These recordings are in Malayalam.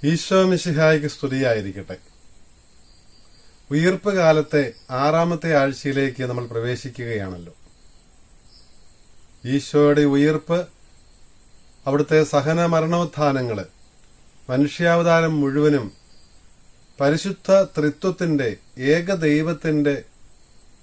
ഈശോ മിശിഹായ്ക്ക് സ്തുതിയായിരിക്കട്ടെ. ഉയിർപ്പ് കാലത്തെ 6-ാമത്തെ ആഴ്ചയിലേക്ക് നമ്മൾ പ്രവേശിക്കുകയാണല്ലോ. ഈശോയുടെ ഉയിർപ്പ്, അവിടുത്തെ സഹന മരണോത്ഥാനങ്ങള്, മനുഷ്യാവതാരം മുഴുവനും പരിശുദ്ധ ത്രിത്വത്തിന്റെ, ഏക ദൈവത്തിന്റെ,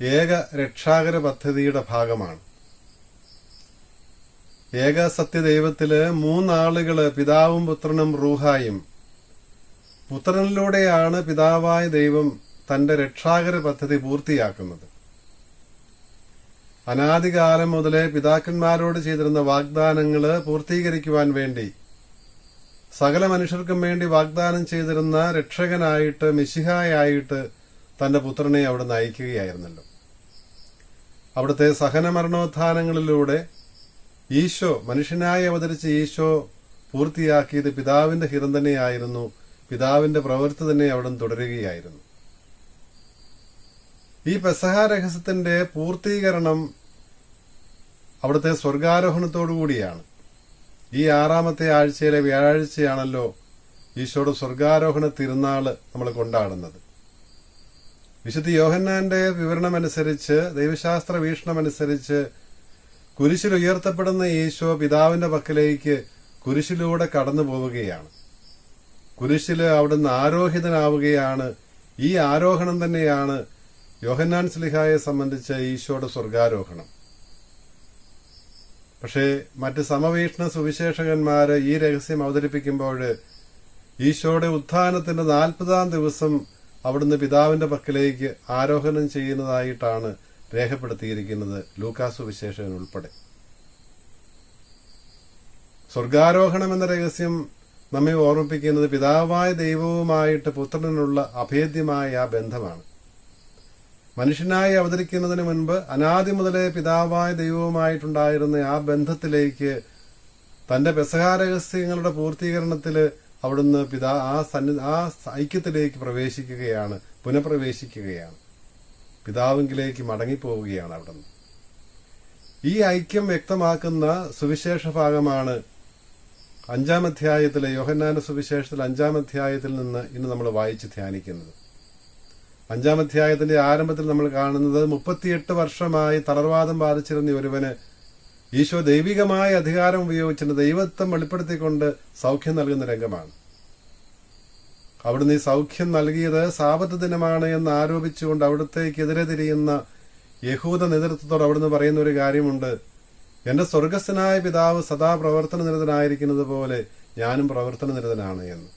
ഏക രക്ഷാകര പദ്ധതിയുടെ ഭാഗമാണ്. ഏക സത്യദൈവത്തില് 3 ആളുകള്, പിതാവും പുത്രനും റൂഹായും. പുത്രനിലൂടെയാണ് പിതാവായ ദൈവം തന്റെ രക്ഷാകര പദ്ധതി പൂർത്തിയാക്കുന്നത്. അനാദികാലം മുതലേ പിതാക്കന്മാരോട് ചെയ്തിരുന്ന വാഗ്ദാനങ്ങള് പൂർത്തീകരിക്കുവാൻ വേണ്ടി, സകല മനുഷ്യർക്കും വേണ്ടി വാഗ്ദാനം ചെയ്തിരുന്ന രക്ഷകനായിട്ട്, മിശിഹായായിട്ട് തന്റെ പുത്രനെ അവിടെ നയിക്കുകയായിരുന്നല്ലോ. അവിടുത്തെ സഹന മരണോത്ഥാനങ്ങളിലൂടെ ഈശോ, മനുഷ്യനായി അവതരിച്ച ഈശോ പൂർത്തിയാക്കിയത് പിതാവിന്റെ ഹിതം തന്നെയായിരുന്നു. പിതാവിന്റെ പ്രവൃത്തി തന്നെ അവിടെ തുടരുകയായിരുന്നു. ഈ പെസഹ രഹസ്യത്തിന്റെ പൂർത്തീകരണം അവിടുത്തെ സ്വർഗാരോഹണത്തോടുകൂടിയാണ്. ഈ 6-ാമത്തെ ആഴ്ചയിലെ വ്യാഴാഴ്ചയാണല്ലോ ഈശോയുടെ സ്വർഗാരോഹണ തിരുനാള് നമ്മൾ കൊണ്ടാടുന്നത്. വിശുദ്ധ യോഹന്നാന്റെ വിവരണമനുസരിച്ച്, ദൈവശാസ്ത്ര വീക്ഷണമനുസരിച്ച്, കുരിശിൽ ഉയർത്തപ്പെടുന്ന ഈശോ പിതാവിന്റെ പക്കലേക്ക് കുരിശിലൂടെ കടന്നു പോവുകയാണ്. കുരിശില് അവിടുന്ന് ആരോഹിതനാവുകയാണ്. ഈ ആരോഹണം തന്നെയാണ് യോഹന്നാൻ ശ്ലീഹായെ സംബന്ധിച്ച ഈശോയുടെ സ്വർഗാരോഹണം. പക്ഷേ മറ്റ് സമവീക്ഷണ സുവിശേഷകന്മാര് ഈ രഹസ്യം അവതരിപ്പിക്കുമ്പോൾ ഈശോയുടെ ഉത്ഥാനത്തിന്റെ 40-ാം ദിവസം അവിടുന്ന് പിതാവിന്റെ പക്കലേക്ക് ആരോഹണം ചെയ്യുന്നതായിട്ടാണ് രേഖപ്പെടുത്തിയിരിക്കുന്നത്, ലൂക്കാസ് സുവിശേഷകൻ ഉൾപ്പെടെ. സ്വർഗാരോഹണം എന്ന രഹസ്യം നമ്മെ ഓർമ്മിപ്പിക്കുന്നത് പിതാവായ ദൈവവുമായിട്ട് പുത്രനുള്ള അഭേദ്യമായ ആ ബന്ധമാണ്. മനുഷ്യനായി അവതരിക്കുന്നതിന് മുൻപ് അനാദി മുതലേ പിതാവായ ദൈവവുമായിട്ടുണ്ടായിരുന്ന ആ ബന്ധത്തിലേക്ക്, തന്റെ പെസഹ രഹസ്യങ്ങളുടെ പൂർത്തീകരണത്തില് അവിടുന്ന് ആ ഐക്യത്തിലേക്ക് പ്രവേശിക്കുകയാണ്, പുനഃപ്രവേശിക്കുകയാണ്. പിതാവിങ്കിലേക്ക് മടങ്ങിപ്പോവുകയാണ് അവിടുന്ന്. ഈ ഐക്യം വ്യക്തമാക്കുന്ന സുവിശേഷ ഭാഗമാണ് 5-ാം അധ്യായത്തിലെ, യോഹന്നാന്റെ സുവിശേഷത്തിൽ 5-ാം അധ്യായത്തിൽ നിന്ന് ഇന്ന് നമ്മൾ വായിച്ച് ധ്യാനിക്കുന്നത്. 5-ാം അധ്യായത്തിന്റെ ആരംഭത്തിൽ നമ്മൾ കാണുന്നത് 38 വർഷമായി തളർവാദം ബാധിച്ചിരുന്ന ഒരുവന് ഈശോ ദൈവികമായ അധികാരം ഉപയോഗിച്ചിട്ട് ദൈവത്വം വെളിപ്പെടുത്തിക്കൊണ്ട് സൗഖ്യം നൽകുന്ന രംഗമാണ്. അവിടുന്ന് ഈ സൗഖ്യം നൽകിയത് സാബത്ത് ദിനമാണ് എന്ന് ആരോപിച്ചുകൊണ്ട് അവിടത്തേക്കെതിരെ തിരിയുന്ന യഹൂദ നേതൃത്വത്തോട് അവിടുന്ന് പറയുന്ന ഒരു കാര്യമുണ്ട്: എന്റെ സ്വർഗസ്ഥനായ പിതാവ് സദാ പ്രവർത്തന നിരതനായിരിക്കുന്നത് പോലെ ഞാനും പ്രവർത്തന നിരതനാണ് എന്ന്.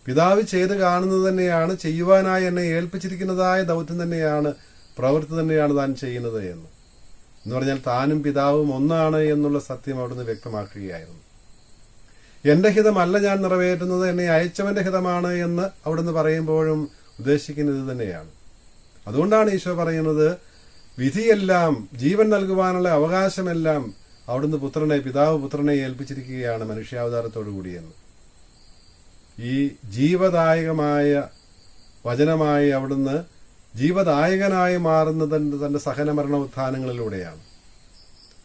പിതാവ് ചെയ്ത് കാണുന്നത് തന്നെയാണ്, ചെയ്യുവാനായി എന്നെ ഏൽപ്പിച്ചിരിക്കുന്നതായ ദൗത്യം തന്നെയാണ്, പ്രവൃത്തി തന്നെയാണ് താൻ ചെയ്യുന്നത് എന്ന് പറഞ്ഞാൽ താനും പിതാവും ഒന്നാണ് എന്നുള്ള സത്യം അവിടുന്ന് വ്യക്തമാക്കുകയായിരുന്നു. എന്റെ ഹിതമല്ല ഞാൻ നിറവേറ്റുന്നത്, എന്നെ അയച്ചവന്റെ ഹിതമാണ് എന്ന് അവിടുന്ന് പറയുമ്പോഴും ഉദ്ദേശിക്കുന്നത് തന്നെയാണ്. അതുകൊണ്ടാണ് ഈശോ പറയുന്നത്, വിധിയെല്ലാം, ജീവൻ നൽകുവാനുള്ള അവകാശമെല്ലാം അവിടുന്ന് പിതാവ് പുത്രനെ ഏൽപ്പിച്ചിരിക്കുകയാണ് മനുഷ്യാവതാരത്തോടുകൂടിയെന്ന്. ഈ ജീവദായകമായ വചനമായി അവിടുന്ന് ജീവദായകനായി മാറുന്നത് തന്റെ സഹനമരണ ഉത്ഥാനങ്ങളിലൂടെയാണ്.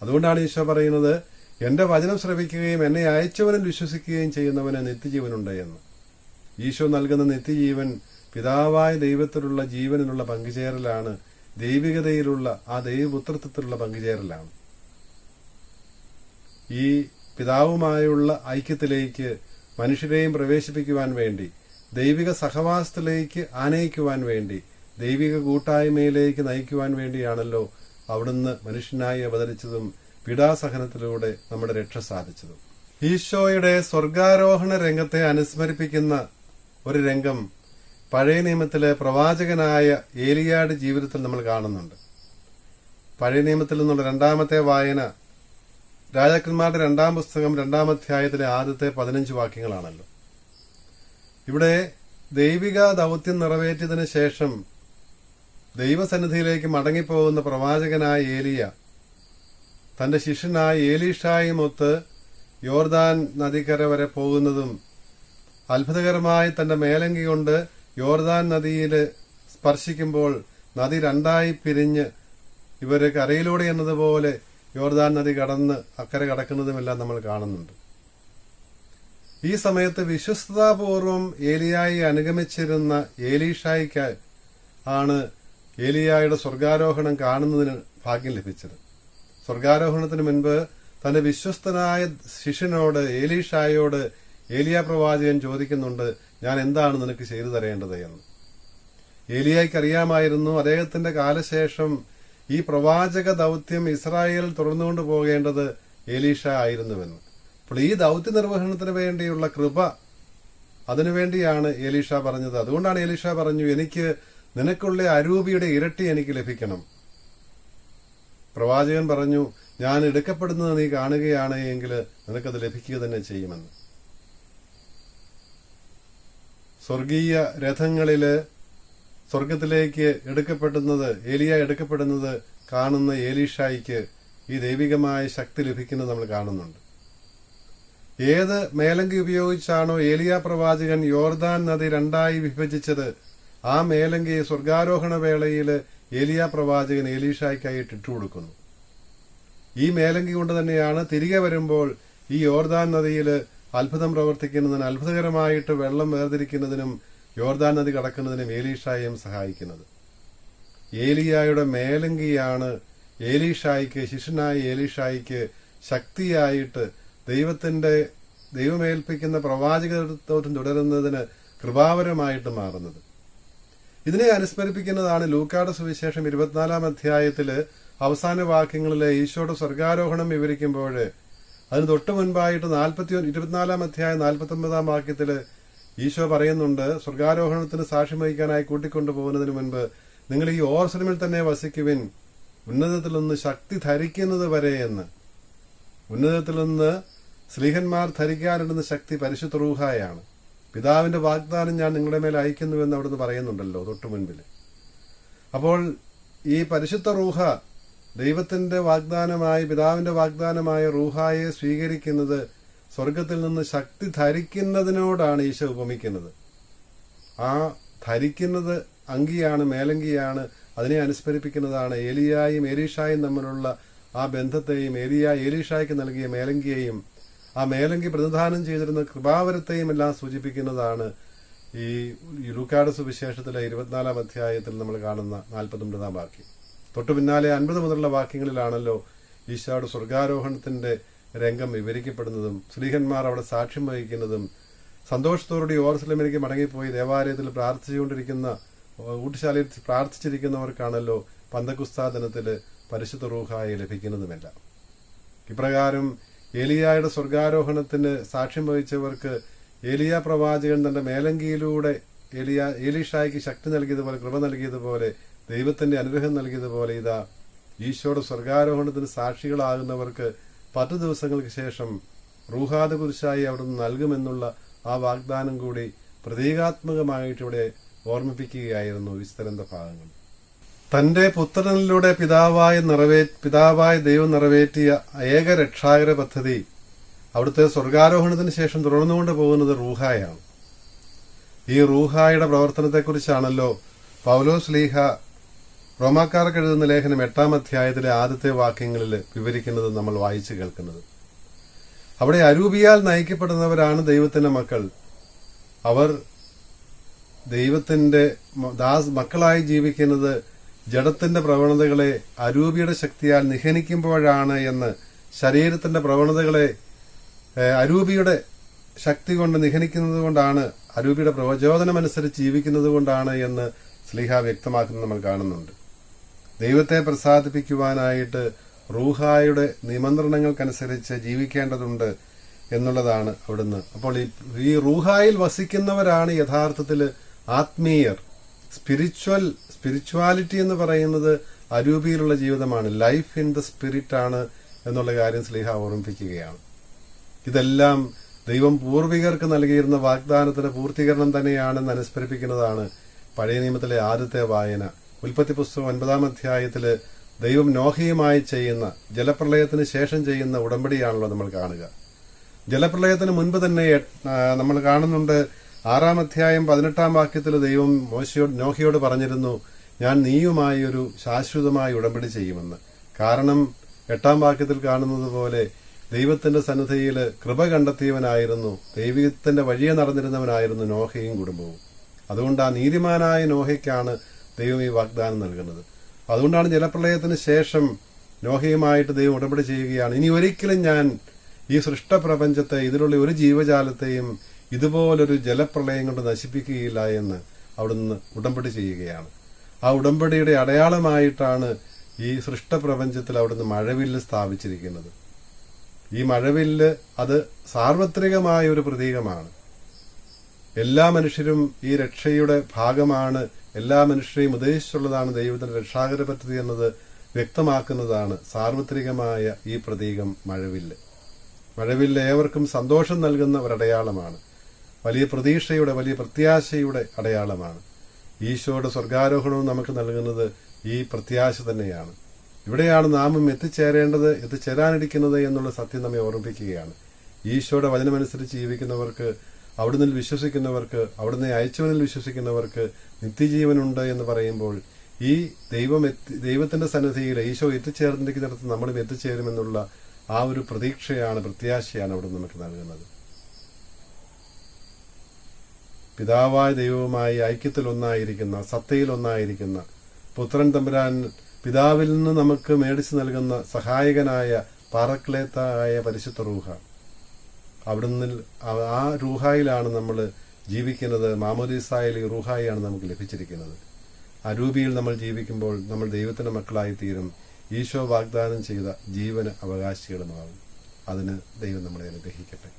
അതുകൊണ്ടാണ് ഈശോ പറയുന്നത്, എന്റെ വചനം ശ്രവിക്കുകയും എന്നെ അയച്ചവനിൽ വിശ്വസിക്കുകയും ചെയ്യുന്നവന് നിത്യജീവനുണ്ട് എന്ന്. ഈശോ നൽകുന്ന നിത്യജീവൻ പിതാവായ ദൈവത്തിലുള്ള ജീവനിലുള്ള പങ്കുചേരലാണ്, ദൈവികതയിലുള്ള ആ ദൈവപുത്രത്വത്തിലുള്ള പങ്കുചേരലാണ്. ഈ പിതാവുമായുള്ള ഐക്യത്തിലേക്ക് മനുഷ്യരെയും പ്രവേശിപ്പിക്കുവാൻ വേണ്ടി, ദൈവിക സഹവാസത്തിലേക്ക് ആനയിക്കുവാൻ വേണ്ടി, ദൈവിക കൂട്ടായ്മയിലേക്ക് നയിക്കുവാൻ വേണ്ടിയാണല്ലോ അവിടുന്ന് മനുഷ്യനായി അവതരിച്ചതും പീഡാസഹനത്തിലൂടെ നമ്മുടെ രക്ഷ സാധിച്ചതും. ഈശോയുടെ സ്വർഗാരോഹണ രംഗത്തെ അനുസ്മരിപ്പിക്കുന്ന ഒരു രംഗം പഴയ നിയമത്തിലെ പ്രവാചകനായ ഏലിയായുടെ ജീവിതത്തിൽ നമ്മൾ കാണുന്നുണ്ട്. പഴയ നിയമത്തിൽ നിന്നുള്ള 2-ാമത്തെ വായന രാജാക്കന്മാരുടെ 2-ാം പുസ്തകം 2-ാം അധ്യായത്തിലെ ആദ്യത്തെ 15 വാക്യങ്ങളാണല്ലോ. ഇവിടെ ദൈവിക ദൗത്യം നിറവേറ്റിയതിനു ശേഷം ദൈവസന്നിധിയിലേക്ക് മടങ്ങിപ്പോകുന്ന പ്രവാചകനായ ഏലിയ തന്റെ ശിഷ്യനായ ഏലീഷായുമൊത്ത് യോർദാൻ നദിക്കര വരെ പോകുന്നതും, അത്ഭുതകരമായി തന്റെ മേലങ്കി കൊണ്ട് യോർദാൻ നദിയിൽ സ്പർശിക്കുമ്പോൾ നദി 2ആയി പിരിഞ്ഞ് ഇവര് കരയിലൂടെ എന്നതുപോലെ യോർദാൻ നദി കടന്ന് അക്കരെ കടക്കുന്നതുമെല്ലാം നമ്മൾ കാണുന്നുണ്ട്. ഈ സമയത്ത് വിശ്വസ്തതാപൂർവം ഏലിയായി അനുഗമിച്ചിരുന്ന ഏലീഷായിക്ക് ആണ് ഏലിയായുടെ സ്വർഗാരോഹണം കാണുന്നതിന് ഭാഗ്യം ലഭിച്ചത്. സ്വർഗാരോഹണത്തിന് മുൻപ് തന്റെ വിശ്വസ്തനായ ശിഷ്യനോട് ഏലീഷായോട് ഏലിയ പ്രവാചകൻ ചോദിക്കുന്നുണ്ട്, ഞാൻ എന്താണ് നിനക്ക് ചെയ്തു തരേണ്ടത് എന്ന്. ഏലിയായ്ക്ക് അറിയാമായിരുന്നു അദ്ദേഹത്തിന്റെ കാലശേഷം ഈ പ്രവാചക ദൌത്യം ഇസ്രായേൽ തുടർന്നുകൊണ്ട് പോകേണ്ടത് ഏലീഷ ആയിരുന്നുവെന്ന്. അപ്പോൾ ഈ ദൌത്യ നിർവഹണത്തിന് വേണ്ടിയുള്ള കൃപ അതിനുവേണ്ടിയാണ് ഏലീഷ പറഞ്ഞത്. അതുകൊണ്ടാണ് ഏലീഷ പറഞ്ഞു, എനിക്ക് നിനക്കുള്ള അരൂപിയുടെ ഇരട്ടി എനിക്ക് ലഭിക്കണം. പ്രവാചകൻ പറഞ്ഞു, ഞാൻ എടുക്കപ്പെടുന്നത് നീ കാണുകയാണ് എങ്കിൽ നിനക്കത് ലഭിക്കുക തന്നെ ചെയ്യുമെന്ന്. സ്വർഗീയ രഥങ്ങളില് സ്വർഗത്തിലേക്ക് ഏലിയ എടുക്കപ്പെടുന്നത് കാണുന്ന ഏലീഷായിക്ക് ഈ ദൈവികമായ ശക്തി ലഭിക്കുന്നത് നമ്മൾ കാണുന്നുണ്ട്. ഏത് മേലങ്കി ഉപയോഗിച്ചാണോ ഏലിയ പ്രവാചകൻ യോർദാൻ നദി രണ്ടായി വിഭജിച്ചത്, ആ മേലങ്കി സ്വർഗാരോഹണ വേളയിൽ ഏലിയ പ്രവാചകൻ ഏലീഷായ്ക്കായിട്ട് ഇട്ടുകൊടുക്കുന്നു. ഈ മേലങ്കി കൊണ്ട് തന്നെയാണ് തിരികെ വരുമ്പോൾ ഈ യോർദാൻ നദിയിൽ അത്ഭുതം പ്രവർത്തിക്കുന്നതിന്, അത്ഭുതകരമായിട്ട് വെള്ളം വേർതിരിക്കുന്നതിനും യോർദാൻ നദി കടക്കുന്നതിനും ഏലീഷായെയും സഹായിക്കുന്നത്. ഏലിയായുടെ മേലങ്കിയാണ് ശിഷ്യനായ ഏലീഷായിക്ക് ശക്തിയായിട്ട് ദൈവമേൽപ്പിക്കുന്ന പ്രവാചകത്വം തുടരുന്നതിന് കൃപാവരമായിട്ട് മാറുന്നത്. ഇതിനെ അനുസ്മരിപ്പിക്കുന്നതാണ് ലൂക്കായുടെ സുവിശേഷം 24 അധ്യായത്തില് അവസാന വാക്യങ്ങളിലെ ഈശോയുടെ സ്വർഗാരോഹണം വിവരിക്കുമ്പോൾ അതിന് തൊട്ടു മുൻപായിട്ട് 24 അധ്യായം 49 വാക്യത്തില് ഈശോ പറയുന്നുണ്ട്, സ്വർഗാരോഹണത്തിന് സാക്ഷ്യം വഹിക്കാനായി കൂട്ടിക്കൊണ്ടുപോകുന്നതിന് മുൻപ് നിങ്ങൾ ഈ യെരൂശലേമിൽ തന്നെ വസിക്കുവിൻ, ഉന്നതത്തിൽ നിന്ന് ശക്തി ധരിക്കുന്നത് വരെ എന്ന്. ഉന്നതത്തിൽ നിന്ന് സ്ലീഹന്മാർ ധരിക്കാനിടുന്ന ശക്തി പരിശുദ്ധ റൂഹായാണ്. പിതാവിന്റെ വാഗ്ദാനം ഞാൻ നിങ്ങളുടെ മേൽ അയക്കുന്നുവെന്ന് അവിടുന്ന് പറയുന്നുണ്ടല്ലോ തൊട്ടു മുൻപിൽ. അപ്പോൾ ഈ പരിശുദ്ധ റൂഹ ദൈവത്തിന്റെ പിതാവിന്റെ വാഗ്ദാനമായ റൂഹായെ സ്വീകരിക്കുന്നത് സ്വർഗത്തിൽ നിന്ന് ശക്തി ധരിക്കുന്നതിനോടാണ് ഈശോ ഉപമിക്കുന്നത്. ആ ധരിക്കുന്നത് അങ്കിയാണ്, മേലങ്കിയാണ്. അതിനെ അനുസ്മരിപ്പിക്കുന്നതാണ് ഏലിയായും ഏലീഷായും തമ്മിലുള്ള ആ ബന്ധത്തെയും ഏലീഷായ്ക്ക് നൽകിയ മേലങ്കിയെയും ആ മേലങ്കി പ്രതിനിധാനം ചെയ്തിരുന്ന കൃപാവരത്തെയും എല്ലാം സൂചിപ്പിക്കുന്നതാണ് ഈ ലൂക്കായുടെ സുവിശേഷത്തിലെ 24 അധ്യായത്തിൽ നമ്മൾ കാണുന്ന 49 വാക്യം. തൊട്ടു പിന്നാലെ 50 മുതലുള്ള വാക്യങ്ങളിലാണല്ലോ ഈശോയുടെ സ്വർഗാരോഹണത്തിന്റെ രംഗം വിവരിക്കപ്പെടുന്നതും സ്ലീഹന്മാർ അവിടെ സാക്ഷ്യം വഹിക്കുന്നതും സന്തോഷത്തോടുകൂടി യെരൂശലേമിലേക്ക് മടങ്ങിപ്പോയി ദേവാലയത്തിൽ ഊട്ടുശാലയിൽ പ്രാർത്ഥിച്ചിരിക്കുന്നവർക്കാണല്ലോ പന്തക്കുസ്താ ദിനത്തില് പരിശുദ്ധ റൂഹായെ ലഭിക്കുന്നതുമെല്ലാം. ഇപ്രകാരം ഏലിയായുടെ സ്വർഗാരോഹണത്തിന് സാക്ഷ്യം വഹിച്ചവർക്ക് ഏലിയ പ്രവാചകൻ തന്റെ മേലങ്കിയിലൂടെ ഏലീഷായ്ക്ക് ശക്തി നൽകിയതുപോലെ, കൃപ നൽകിയതുപോലെ, ദൈവത്തിന്റെ അനുഗ്രഹം നൽകിയതുപോലെ ഇതാ ഈശോയുടെ സ്വർഗാരോഹണത്തിന് സാക്ഷികളാകുന്നവർക്ക് 10 ദിവസങ്ങൾക്ക് ശേഷം റൂഹാദ് കുരിശായി അവിടുന്ന് നൽകുമെന്നുള്ള ആ വാഗ്ദാനം കൂടി പ്രതീകാത്മകമായിട്ട് ഇവിടെ ഓർമ്മിപ്പിക്കുകയായിരുന്നു വിസ്തരന്ത ഭാഗങ്ങൾ. തന്റെ പുത്രനിലൂടെ പിതാവായ ദൈവം നിറവേറ്റിയ ഏക രക്ഷാകര പദ്ധതി അവിടുത്തെ സ്വർഗാരോഹണത്തിന് ശേഷം തുടർന്നുകൊണ്ട് പോകുന്നത് റൂഹായാണ്. ഈ റൂഹായുടെ പ്രവർത്തനത്തെക്കുറിച്ചാണല്ലോ പൗലോസ് ശ്ലീഹ റോമാക്കാർക്ക് എഴുതുന്ന ലേഖനം 8 അധ്യായത്തിലെ ആദ്യത്തെ വാക്യങ്ങളിൽ വിവരിക്കുന്നത് നമ്മൾ വായിച്ചു കേൾക്കുന്നത്. അവിടെ അരൂപിയാൽ നയിക്കപ്പെടുന്നവരാണ് ദൈവത്തിന്റെ മക്കൾ. അവർ ദൈവത്തിന്റെ മക്കളായി ജീവിക്കുന്നത് ജഡത്തിന്റെ പ്രവണതകളെ അരൂപിയുടെ ശക്തിയാൽ നിഹനിക്കുമ്പോഴാണ് എന്ന്, ശരീരത്തിന്റെ പ്രവണതകളെ അരൂപിയുടെ ശക്തി കൊണ്ട് നിഹനിക്കുന്നത് കൊണ്ടാണ്, അരൂപിയുടെ പ്രചോദനമനുസരിച്ച് ജീവിക്കുന്നത് കൊണ്ടാണ് എന്ന് ശ്ലീഹ വ്യക്തമാക്കുന്നത് നമ്മൾ കാണുന്നുണ്ട്. ദൈവത്തെ പ്രസാദിപ്പിക്കുവാനായിട്ട് റൂഹായുടെ നിമന്ത്രണങ്ങൾക്കനുസരിച്ച് ജീവിക്കേണ്ടതുണ്ട് എന്നുള്ളതാണ് അവിടുന്ന്. അപ്പോൾ ഈ റൂഹായിൽ വസിക്കുന്നവരാണ് യഥാർത്ഥത്തിൽ ആത്മീയർ. സ്പിരിച്വാലിറ്റി എന്ന് പറയുന്നത് അരൂപിയിലുള്ള ജീവിതമാണ്, ലൈഫ് ഇൻ ദ സ്പിരിറ്റ് ആണ് എന്നുള്ള കാര്യം ശ്ലീഹ ഓർമ്മിപ്പിക്കുകയാണ്. ഇതെല്ലാം ദൈവം പൂർവികർക്ക് നൽകിയിരുന്ന വാഗ്ദാനത്തിന്റെ പൂർത്തീകരണം തന്നെയാണെന്ന് അനുസ്മരിപ്പിക്കുന്നതാണ് പഴയ നിയമത്തിലെ ആദ്യത്തെ വായന. ഉൽപ്പത്തി പുസ്തകം 9 അധ്യായത്തില് ദൈവം നോഹയുമായി ചെയ്യുന്ന, ജലപ്രളയത്തിന് ശേഷം ചെയ്യുന്ന ഉടമ്പടിയാണല്ലോ നമ്മൾ കാണുക. ജലപ്രളയത്തിന് മുൻപ് തന്നെ നമ്മൾ കാണുന്നുണ്ട് 6 അധ്യായം 18 വാക്യത്തിൽ ദൈവം നോഹയോട് പറഞ്ഞിരുന്നു, ഞാൻ നീയുമായി ഒരു ശാശ്വതമായ ഉടമ്പടി ചെയ്യുമെന്ന്. കാരണം 8 വാക്യത്തിൽ കാണുന്നത് പോലെ ദൈവത്തിന്റെ സന്നിധിയിൽ കൃപ കണ്ടെത്തിയവനായിരുന്നു, ദൈവത്തിന്റെ വഴിയെ നടന്നിരുന്നവനായിരുന്നു നോഹയും കുടുംബവും. അതുകൊണ്ട് ആ നീതിമാനായ നോഹയ്ക്കാണ് ദൈവം ഈ വാഗ്ദാനം നൽകുന്നത്. അതുകൊണ്ടാണ് ജലപ്രളയത്തിന് ശേഷം നോഹയുമായിട്ട് ദൈവം ഉടമ്പടി ചെയ്യുകയാണ്, ഇനി ഒരിക്കലും ഞാൻ ഈ സൃഷ്ടപ്രപഞ്ചത്തെ, ഇതിലുള്ള ഒരു ജീവജാലത്തെയും ഇതുപോലൊരു ജലപ്രളയം കൊണ്ട് നശിപ്പിക്കുകയില്ല എന്ന് അവിടുന്ന് ഉടമ്പടി ചെയ്യുകയാണ്. ആ ഉടമ്പടിയുടെ അടയാളമായിട്ടാണ് ഈ സൃഷ്ടപ്രപഞ്ചത്തിൽ അവിടുന്ന് മഴവില്ല് സ്ഥാപിച്ചിരിക്കുന്നത്. ഈ മഴവില്ല് അത് സാർവത്രികമായ ഒരു പ്രതീകമാണ്. എല്ലാ മനുഷ്യരും ഈ രക്ഷയുടെ ഭാഗമാണ്, എല്ലാ മനുഷ്യരെയും ഉദ്ദേശിച്ചുള്ളതാണ് ദൈവത്തിന്റെ രക്ഷാകര പദ്ധതി എന്നത് വ്യക്തമാക്കുന്നതാണ് സാർവത്രികമായ ഈ പ്രതീകം മഴവില്ല്. മഴവില്ല് ഏവർക്കും സന്തോഷം നൽകുന്ന ഒരടയാളമാണ്, വലിയ പ്രതീക്ഷയുടെ, വലിയ പ്രത്യാശയുടെ അടയാളമാണ്. ഈശോയുടെ സ്വർഗാരോഹണവും നമുക്ക് നൽകുന്നത് ഈ പ്രത്യാശ തന്നെയാണ്. ഇവിടെയാണ് നാമും എത്തിച്ചേരാനിരിക്കുന്നത് എന്നുള്ള സത്യം നമ്മെ ഓർമ്മിപ്പിക്കുകയാണ്. ഈശോയുടെ വചനമനുസരിച്ച് ജീവിക്കുന്നവർക്ക്, അവിടുന്ന് വിശ്വസിക്കുന്നവർക്ക്, അവിടുന്ന് അയച്ചവനിൽ വിശ്വസിക്കുന്നവർക്ക് നിത്യജീവനുണ്ട് എന്ന് പറയുമ്പോൾ ഈ ദൈവത്തിന്റെ സന്നിധിയിൽ ഈശോ എത്തിച്ചേർന്നിരിക്കുന്നിടത്ത് നമ്മളും എത്തിച്ചേരുമെന്നുള്ള ആ ഒരു പ്രതീക്ഷയാണ്, പ്രത്യാശയാണ് അവിടെ നമുക്ക് നൽകുന്നത്. പിതാവായ ദൈവവുമായി ഐക്യത്തിൽ ഒന്നായിരിക്കുന്ന, സത്തയിൽ ഒന്നായിരിക്കുന്ന പുത്രൻ തമ്പുരാൻ പിതാവിൽ നിന്ന് നമുക്ക് മേടിച്ചു നൽകുന്ന സഹായകനായ പാറക്ലേത്തായ പരിശുദ്ധ റൂഹ, അവിടുന്ന് ആ റൂഹായിലാണ് നമ്മൾ ജീവിക്കുന്നത്. മാമോദീസായിൽ ഈ റൂഹായാണ് നമുക്ക് ലഭിച്ചിരിക്കുന്നത്. ആ രൂപിയിൽ നമ്മൾ ജീവിക്കുമ്പോൾ നമ്മൾ ദൈവത്തിന്റെ മക്കളായി തീരും. ഈശോ വാഗ്ദാനം ചെയ്ത ജീവന് അവകാശികളുമാകും. അതിന് ദൈവം നമ്മളെ അനുഗ്രഹിക്കട്ടെ.